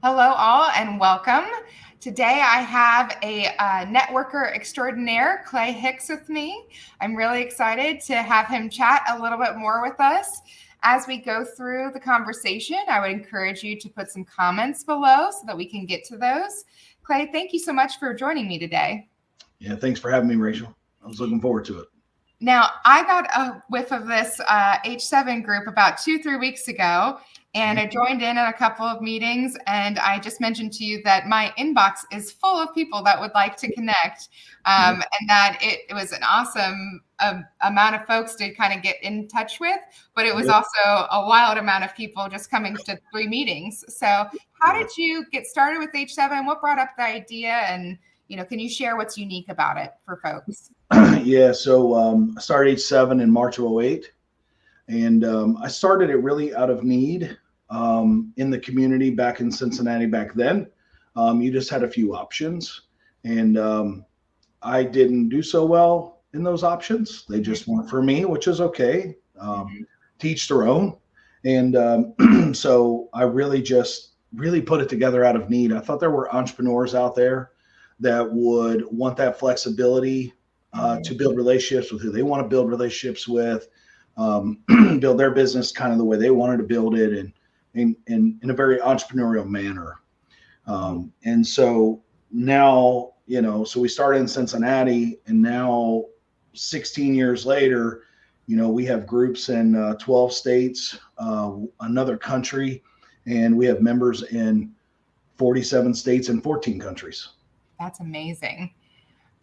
Hello, all, and welcome. Today, I have a networker extraordinaire, Clay Hicks, with me. I'm really excited to have him chat a little bit more with us. As we go through the conversation, I would encourage you to put some comments below so that we can get to those. Clay, thank you so much for joining me today. Yeah, thanks for having me, Rachel. I was looking forward to it. Now, I got a whiff of this H7 group about 2-3 weeks ago, and I joined in a couple of meetings, and I just mentioned to you that my inbox is full of people that would like to connect, and that it was an awesome amount of folks to kind of get in touch with, but it was also a wild amount of people just coming to 3 meetings. So how did you get started with H7? What brought up the idea? And, can you share what's unique about it for folks? Yeah, so I started H7 in March of 08, and I started it really out of need in the community back in Cincinnati back then. You just had a few options, and I didn't do so well in those options. They just weren't for me, which is okay. Teach their own. And so I really put it together out of need. I thought there were entrepreneurs out there that would want that flexibility to build relationships with who they want to build relationships with, build their business kind of the way they wanted to build it, and in a very entrepreneurial manner. And so now, so we started in Cincinnati, and now 16 years later, we have groups in 12 states, another country, and we have members in 47 states and 14 countries. That's amazing.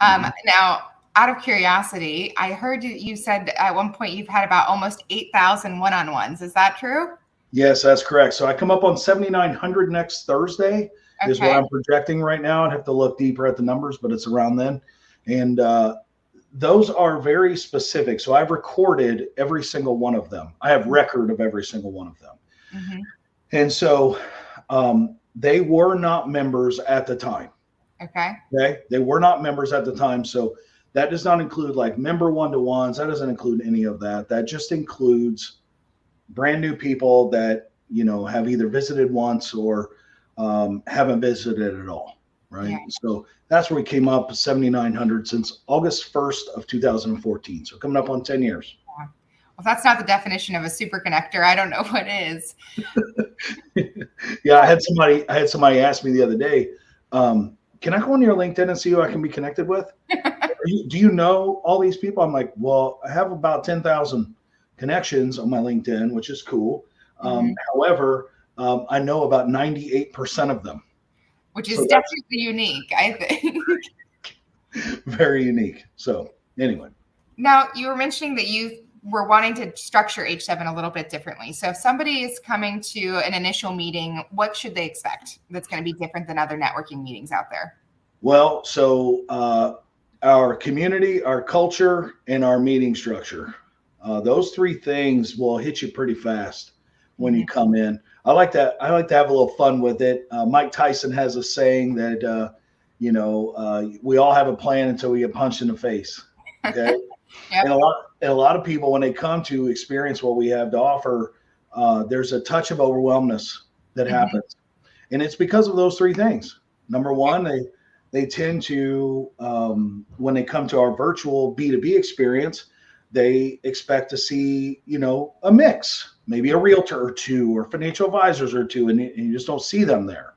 Now, out of curiosity, I heard you said at one point you've had about almost 8,000 one-on-ones. Is that true? Yes, that's correct. So I come up on 7,900 next Thursday is what I'm projecting right now. I'd have to look deeper at the numbers, but it's around then. And those are very specific. So I've recorded every single one of them. I have record of every single one of them. And so they were not members at the time. Okay. They were not members at the time. So that does not include like member one-to-ones. That doesn't include any of that. That just includes brand new people that, have either visited once or haven't visited at all. Right. Yeah. So that's where we came up 7,900 since August 1st of 2014. So coming up on 10 years. Yeah. Well, that's not the definition of a super connector. I don't know what is. Yeah. I had somebody ask me the other day, can I go on your LinkedIn and see who I can be connected with? Do you know all these people? I'm like, well, I have about 10,000 connections on my LinkedIn, which is cool. However, I know about 98% of them. Which is definitely unique, I think. Very unique. So anyway. Now, you were mentioning that you were wanting to structure H7 a little bit differently. So if somebody is coming to an initial meeting, what should they expect that's going to be different than other networking meetings out there? Well, so our community, our culture, and our meeting structure. Those 3 things will hit you pretty fast when you come in. I like to have a little fun with it. Mike Tyson has a saying that, we all have a plan until we get punched in the face. Okay. Yep. And a lot of people, when they come to experience what we have to offer, there's a touch of overwhelmness that happens. And it's because of those 3 things. Number one, they tend to, when they come to our virtual B2B experience, they expect to see, a mix, maybe a realtor or 2 or financial advisors or 2, and you just don't see them there.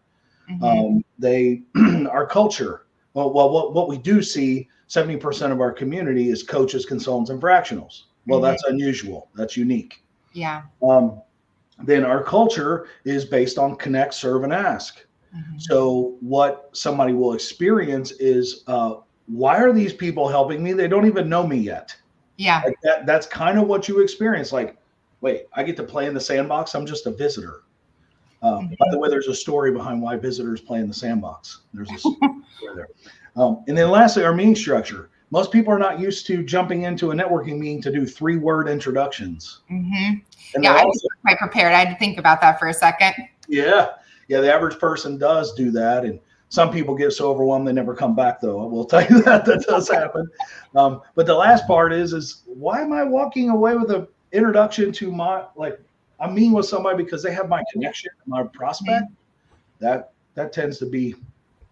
Our culture, what we do see, 70% of our community is coaches, consultants, and fractionals. Well, that's unusual. That's unique. Yeah. Then our culture is based on connect, serve, and ask. So what somebody will experience is, why are these people helping me? They don't even know me yet. Yeah. Like that's kind of what you experience. Like, wait, I get to play in the sandbox. I'm just a visitor. By the way, there's a story behind why visitors play in the sandbox. There's a story there. And then lastly, our meeting structure. Most people are not used to jumping into a networking meeting to do 3-word introductions. And yeah, I was quite prepared. I had to think about that for a second. Yeah. Yeah, the average person does do that. And some people get so overwhelmed they never come back, though. I will tell you that does happen. But the last part is why am I walking away with an introduction to I'm meeting with somebody because they have my connection, my prospect? that tends to be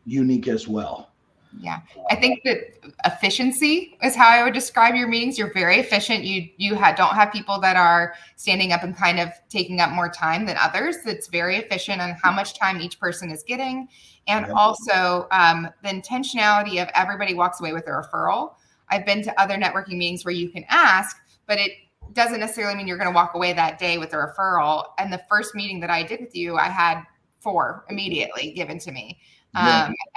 unique as well. Yeah. I think that efficiency is how I would describe your meetings. You're very efficient. Don't have people that are standing up and kind of taking up more time than others. It's very efficient on how much time each person is getting. And also the intentionality of everybody walks away with a referral. I've been to other networking meetings where you can ask, but it doesn't necessarily mean you're going to walk away that day with a referral. And the first meeting that I did with you, I had 4 immediately given to me.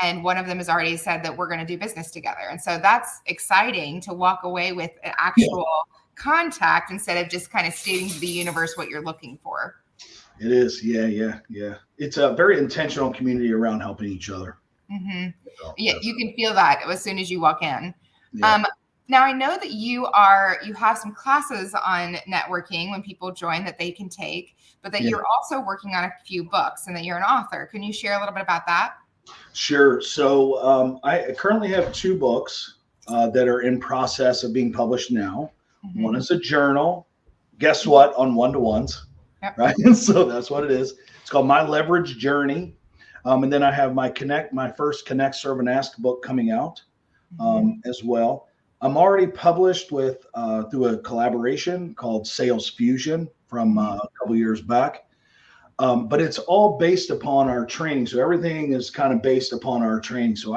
And one of them has already said that we're going to do business together. And so that's exciting to walk away with an actual contact instead of just kind of stating to the universe what you're looking for. It is. Yeah. It's a very intentional community around helping each other. Mm-hmm. Yeah, you can feel that as soon as you walk in. Yeah. Now I know that you have some classes on networking when people join that they can take, but that you're also working on a few books and that you're an author. Can you share a little bit about that? Sure. So I currently have 2 books that are in process of being published now. Mm-hmm. One is a journal. Guess what? On one-to-ones, right? So that's what it is. It's called My Leverage Journey. And then I have my first Connect, Serve, and Ask book coming out as well. I'm already published with through a collaboration called Sales Fusion from a couple years back. But it's all based upon our training. So everything is kind of based upon our training. So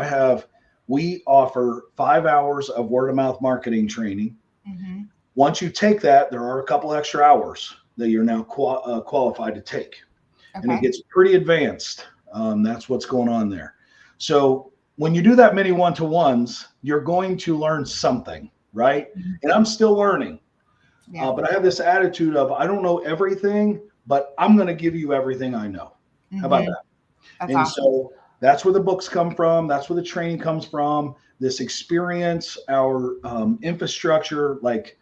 we offer 5 hours of word of mouth marketing training. Mm-hmm. Once you take that, there are a couple extra hours that you're now qualified to take. Okay. And it gets pretty advanced. That's what's going on there. So when you do that many one-to-ones, you're going to learn something, right? Mm-hmm. And I'm still learning. Yeah. But I have this attitude of, I don't know everything, but I'm going to give you everything I know. Mm-hmm. How about that? That's awesome. So that's where the books come from. That's where the training comes from. This experience, our infrastructure, like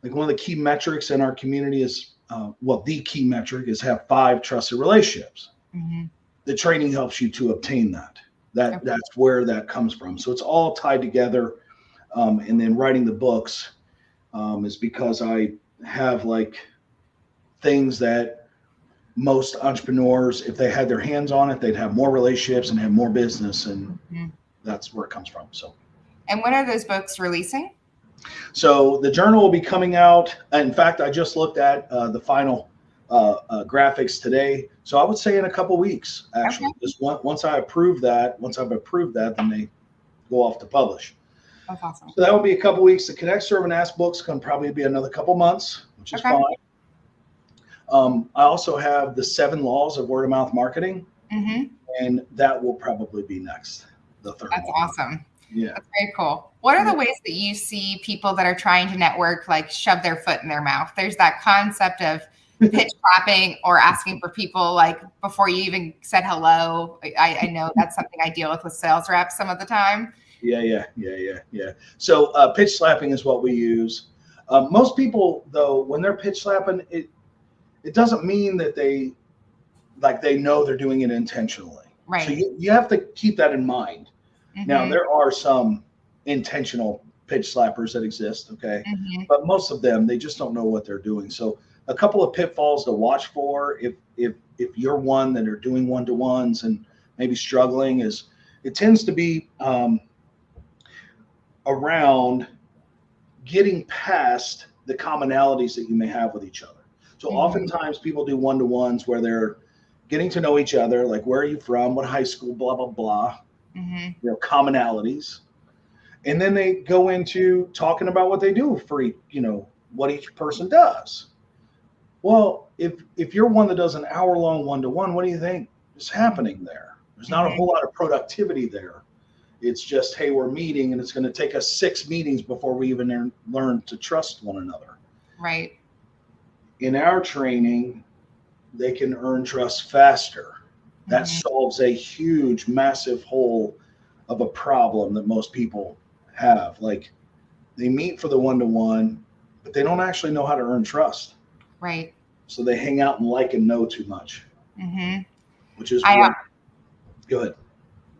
one of the key metrics in our community is, the key metric is have 5 trusted relationships. Mm-hmm. The training helps you to obtain that. That's where that comes from. So it's all tied together. And then writing the books is because I have things that most entrepreneurs, if they had their hands on it, they'd have more relationships and have more business. And that's where it comes from. So. And when are those books releasing? So the journal will be coming out. In fact, I just looked at the final graphics today. So I would say in a couple weeks, actually. Okay. Just once I've approved that, then they go off to publish. That's awesome. So that will be a couple weeks. The Connect, Serve, and Ask books can probably be another couple months, which is fine. I also have the 7 laws of word of mouth marketing, and that will probably be next, the third. That's awesome. Yeah, that's very cool. What are the ways that you see people that are trying to network shove their foot in their mouth? There's that concept of pitch clapping or asking for people before you even said hello. I know that's something I deal with sales reps some of the time. Yeah. So pitch slapping is what we use. Most people, though, when they're pitch slapping, it doesn't mean that they know they're doing it intentionally. Right. So you have to keep that in mind. Mm-hmm. Now, there are some intentional pitch slappers that exist, okay? Mm-hmm. But most of them, they just don't know what they're doing. So a couple of pitfalls to watch for if you're one that are doing one-to-ones and maybe struggling is it tends to be around getting past the commonalities that you may have with each other. So oftentimes people do one-to-ones where they're getting to know each other, like where are you from, what high school, blah, blah, blah, commonalities. And then they go into talking about what they do for what each person does. Well, if you're one that does an hour-long one-to-one, what do you think is happening there? There's not a whole lot of productivity there. It's just, hey, we're meeting, and it's going to take us 6 meetings before we even learn to trust one another. Right. In our training, they can earn trust faster. That solves a huge, massive hole of a problem that most people have. They meet for the one-to-one, but they don't actually know how to earn trust. Right. So they hang out and like and know too much, which is go ahead.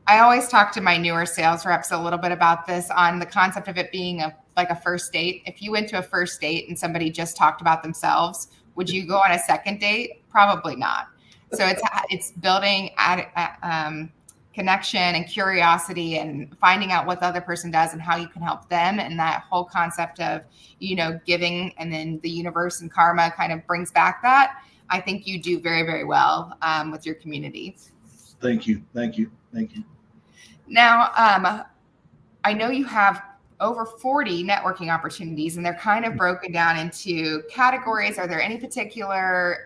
I always talk to my newer sales reps a little bit about this on the concept of it being a first date. If you went to a first date and somebody just talked about themselves, would you go on a second date? Probably not. So it's building connection and curiosity and finding out what the other person does and how you can help them. And that whole concept of, giving, and then the universe and karma kind of brings back that. I think you do very, very well with your community. Thank you. Thank you. Thank you. Now, I know you have over 40 networking opportunities, and they're kind of broken down into categories. Are there any particular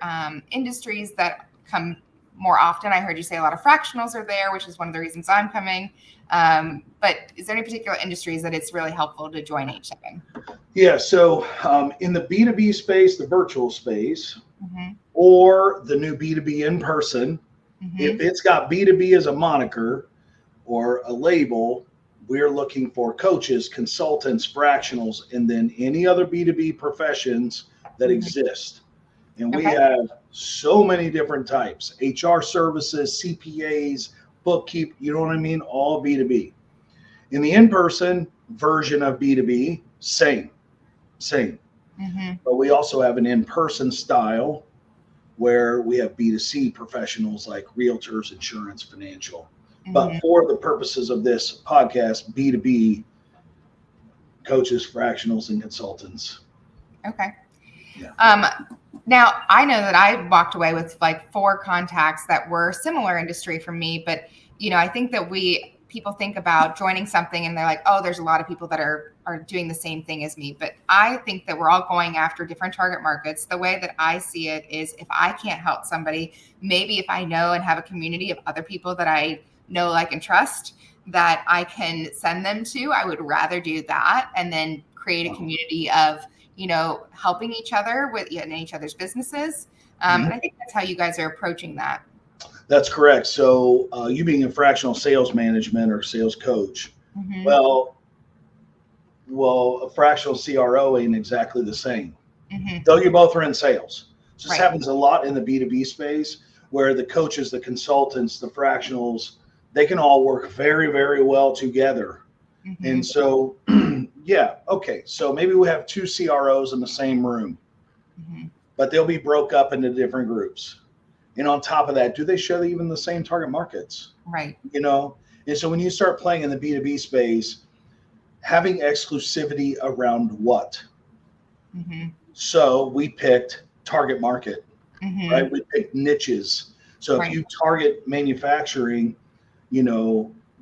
industries that come more often? I heard you say a lot of fractionals are there, which is one of the reasons I'm coming. But is there any particular industries that it's really helpful to join H7? Yeah. So in the B2B space, the virtual space, or the new B2B in person, if it's got B2B as a moniker or a label, we're looking for coaches, consultants, fractionals, and then any other B2B professions that exist. And we have so many different types: HR services, CPAs, bookkeep, you know what I mean? All B2B. In the in-person version of B2B, same. But we also have an in-person style where we have B2C professionals like realtors, insurance, financial. But for the purposes of this podcast, B2B coaches, fractionals, and consultants. Okay. Yeah. Now, I know that I walked away with like 4 contacts that were similar industry for me, but I think that people think about joining something and they're like, oh, there's a lot of people that are doing the same thing as me. But I think that we're all going after different target markets. The way that I see it is, if I can't help somebody, maybe if I know and have a community of other people that I know, like, and trust that I can send them to, I would rather do that and then create a community of, helping each other in each other's businesses. And I think that's how you guys are approaching that. That's correct. So you being a fractional sales management or sales coach, well, a fractional CRO ain't exactly the same. Though you both are in sales. So this happens a lot in the B2B space, where the coaches, the consultants, the fractionals, they can all work very, very well together. And so, so maybe we have 2 CROs in the same room, but they'll be broke up into different groups. And on top of that, do they share even the same target markets? Right. And so when you start playing in the B2B space, having exclusivity around what? So we picked target market, right? We picked niches. So if you target manufacturing,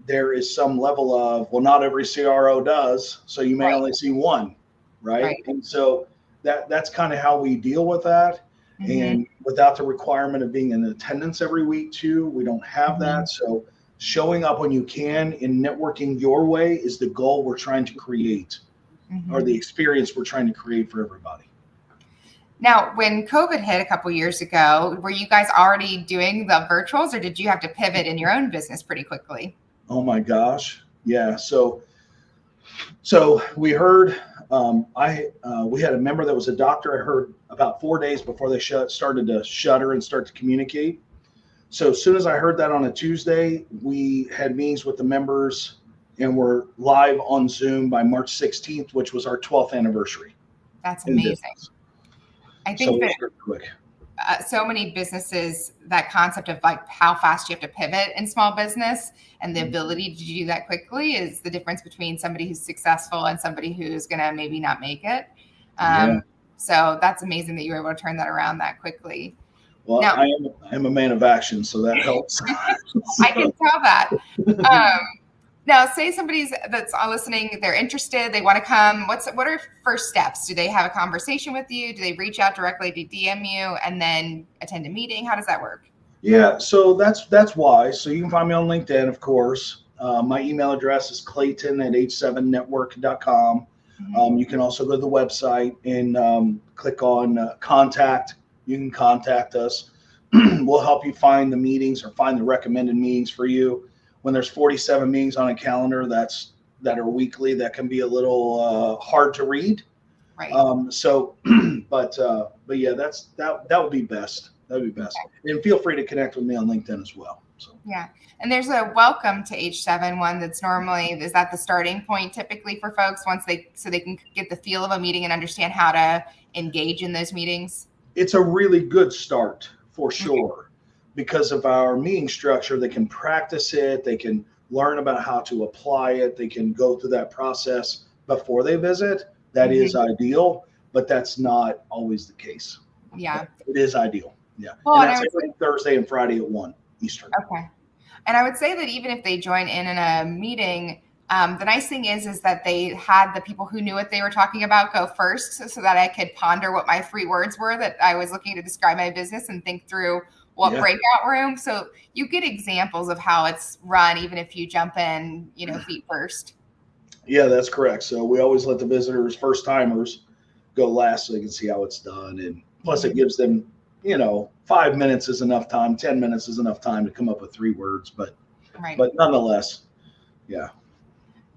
there is some level of, well, not every CRO does, so you may only see one, right? And so that's kind of how we deal with that. And without the requirement of being in attendance every week too, we don't have that. So showing up when you can and networking your way is the goal we're trying to create, or the experience we're trying to create for everybody. Now, when COVID hit a couple of years ago, were you guys already doing the virtuals, or did you have to pivot in your own business pretty quickly? Oh my gosh. Yeah. So we heard, we had a member that was a doctor. I heard about 4 days before they started to shutter and start to communicate. So as soon as I heard that on a Tuesday, we had meetings with the members and we're live on Zoom by March 16th, which was our 12th anniversary. That's amazing. I think so many businesses, that concept of like how fast you have to pivot in small business and the ability to do that quickly is the difference between somebody who's successful and somebody who's going to maybe not make it. So that's amazing that you were able to turn that around that quickly. Well, now, I am a man of action, so that helps. I can tell that. Now, say somebody's that's listening, they're interested, they want to come. What are first steps? Do they have a conversation with you? Do they reach out directly to DM you and then attend a meeting? How does that work? Yeah, so that's why. So you can find me on LinkedIn, of course. My email address is clayton@h7network.com. You can also go to the website and click on contact. You can contact us. We'll help you find the meetings or find the recommended meetings for you. When there's 47 meetings on a calendar that are weekly, that can be a little hard to read. Right. But yeah, that would be best. That would be best. Okay. And feel free to connect with me on LinkedIn as well. So. Yeah. And there's a welcome to H7 one that's normally, is that the starting point typically for folks so they can get the feel of a meeting and understand how to engage in those meetings? It's a really good start for sure. because of our meeting structure, they can practice it. They can learn about how to apply it. They can go through that process before they visit. That is ideal, but that's not always the case. Yeah. It is ideal. Yeah. Well, and that's every Thursday and Friday at 1 Eastern. Okay. And I would say that even if they join in a meeting, the nice thing is that they had the people who knew what they were talking about go first, so that I could ponder what my 3 words were that I was looking to describe my business and think through what breakout room. So you get examples of how it's run, even if you jump in, feet first. Yeah, that's correct. So we always let the visitors, first timers, go last so they can see how it's done. And plus it gives them, 5 minutes is enough time, 10 minutes is enough time to come up with 3 words, but nonetheless, yeah.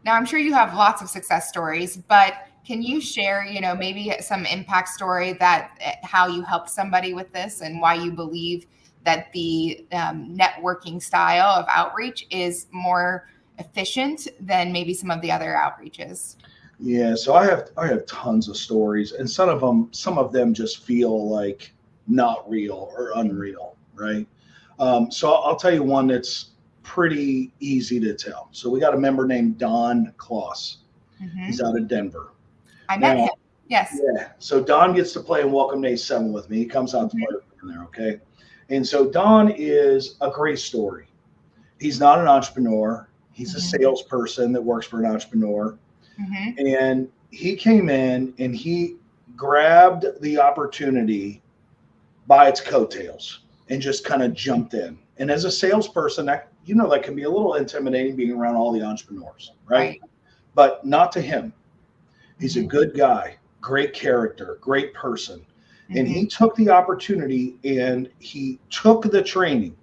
Now I'm sure you have lots of success stories, but can you share, maybe some impact story that how you helped somebody with this and why you believe that the networking style of outreach is more efficient than maybe some of the other outreaches? Yeah, so I have tons of stories, and some of them just feel like not real or unreal, right? So I'll tell you one that's pretty easy to tell. So we got a member named Don Kloss. He's out of Denver. I met him. Yes. Yeah. So Don gets to play in Welcome to H7 with me. He comes out to play in there, okay? And so Don is a great story. He's not an entrepreneur. He's a salesperson that works for an entrepreneur. And he came in and he grabbed the opportunity by its coattails and just kind of jumped in. And as a salesperson, that can be a little intimidating being around all the entrepreneurs, right? But not to him. He's a good guy, great character, great person. And he took the opportunity and he took the training.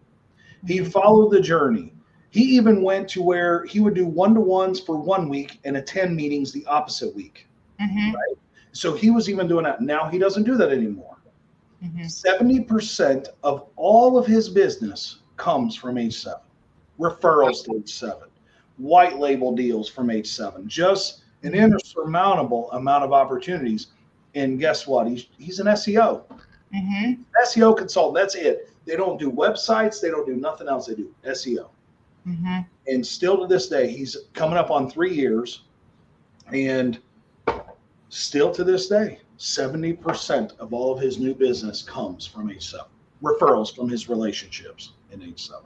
He followed the journey. He even went to where he would do one-to-ones for 1 week and attend meetings the opposite week. Right? So he was even doing that. Now he doesn't do that anymore. 70% of all of his business comes from H7. Referrals to H7. White label deals from H7. Just an insurmountable amount of opportunities. And guess what? He's an SEO. SEO consultant. That's it. They don't do websites. They don't do nothing else. They do SEO. And still to this day, he's coming up on 3 years. And still to this day, 70% of all of his new business comes from H7. Referrals from his relationships in H7.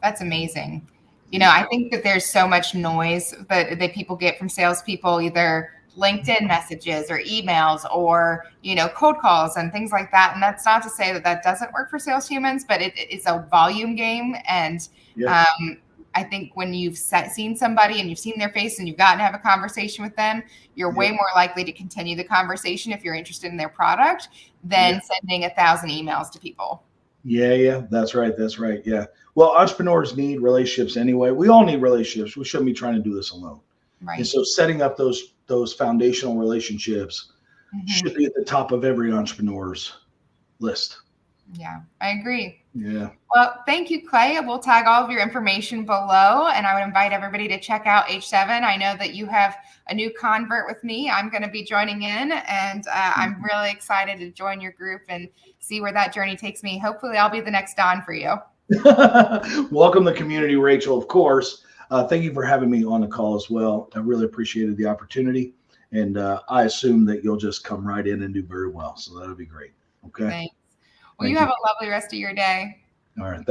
That's amazing. I think that there's so much noise that people get from salespeople, either LinkedIn messages or emails or, cold calls and things like that. And that's not to say that doesn't work for sales humans, but it's a volume game. And I think when you've seen somebody and you've seen their face and you've gotten to have a conversation with them, you're way more likely to continue the conversation if you're interested in their product than sending 1,000 emails to people. Yeah, that's right. Yeah. Well, entrepreneurs need relationships anyway. We all need relationships. We shouldn't be trying to do this alone. Right. And so setting up those foundational relationships should be at the top of every entrepreneur's list. Yeah, I agree. Yeah. Well, thank you, Clay. We'll tag all of your information below, and I would invite everybody to check out H7. I know that you have a new convert with me. I'm going to be joining in, and I'm really excited to join your group and see where that journey takes me. Hopefully, I'll be the next Don for you. Welcome to the community, Rachel, of course. Thank you for having me on the call as well. I really appreciated the opportunity, and I assume that you'll just come right in and do very well. So that'll be great. Okay. Thanks. Well, you have a lovely rest of your day. All right.